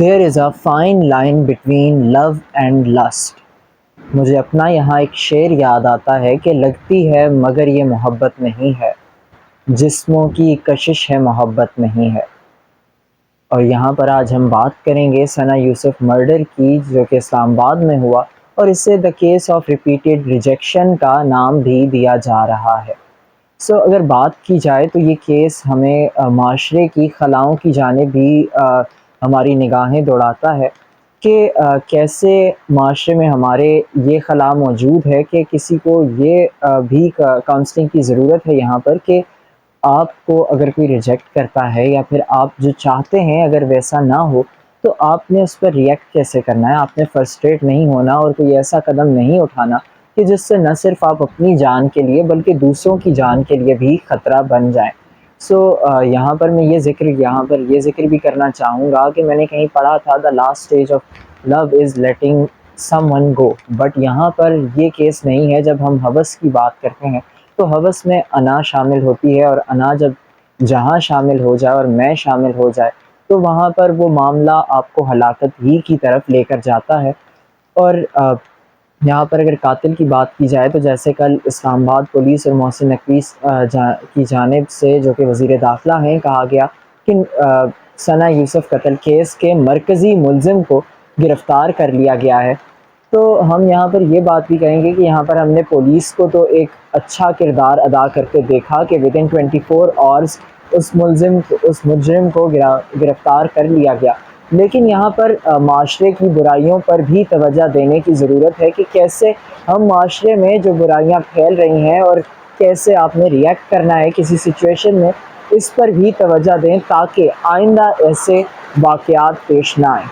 There is a fine line between love and lust. مجھے اپنا یہاں ایک شعر یاد آتا ہے کہ لگتی ہے مگر یہ محبت نہیں ہے، جسموں کی کشش ہے محبت نہیں ہے۔ اور یہاں پر آج ہم بات کریں گے ثنا یوسف مرڈر کی، جو کہ اسلام آباد میں ہوا، اور اسے the case of repeated rejection کا نام بھی دیا جا رہا ہے۔ اگر بات کی جائے تو یہ کیس ہمیں معاشرے کی خلاؤں کی جانب بھی ہماری نگاہیں دوڑاتا ہے کہ کیسے معاشرے میں ہمارے یہ خلا موجود ہے کہ کسی کو یہ بھی کاؤنسلنگ کی ضرورت ہے یہاں پر کہ آپ کو اگر کوئی ریجیکٹ کرتا ہے یا پھر آپ جو چاہتے ہیں اگر ویسا نہ ہو تو آپ نے اس پر ریئیکٹ کیسے کرنا ہے۔ آپ نے فرسٹریٹ نہیں ہونا اور کوئی ایسا قدم نہیں اٹھانا کہ جس سے نہ صرف آپ اپنی جان کے لیے بلکہ دوسروں کی جان کے لیے بھی خطرہ بن جائیں۔ یہاں پر میں یہ ذکر بھی کرنا چاہوں گا کہ میں نے کہیں پڑھا تھا the last stage of love is letting someone go, but یہاں پر یہ کیس نہیں ہے۔ جب ہم ہوس کی بات کرتے ہیں تو ہوس میں انا شامل ہوتی ہے، اور انا جب جہاں شامل ہو جائے اور میں شامل ہو جائے تو وہاں پر وہ معاملہ آپ کو ہلاکت ہی کی طرف لے کر جاتا ہے۔ اور یہاں پر اگر قاتل کی بات کی جائے تو جیسے کل اسلام آباد پولیس اور محسن نقوی کی جانب سے، جو کہ وزیر داخلہ ہیں، کہا گیا کہ ثنا یوسف قتل کیس کے مرکزی ملزم کو گرفتار کر لیا گیا ہے۔ تو ہم یہاں پر یہ بات بھی کہیں گے کہ یہاں پر ہم نے پولیس کو تو ایک اچھا کردار ادا کرتے دیکھا کہ ودن 24 آورز اس مجرم کو گرفتار کر لیا گیا، لیکن یہاں پر معاشرے کی برائیوں پر بھی توجہ دینے کی ضرورت ہے کہ کیسے ہم معاشرے میں جو برائیاں پھیل رہی ہیں اور کیسے آپ نے ریئیکٹ کرنا ہے کسی سچویشن میں، اس پر بھی توجہ دیں تاکہ آئندہ ایسے واقعات پیش نہ آئیں۔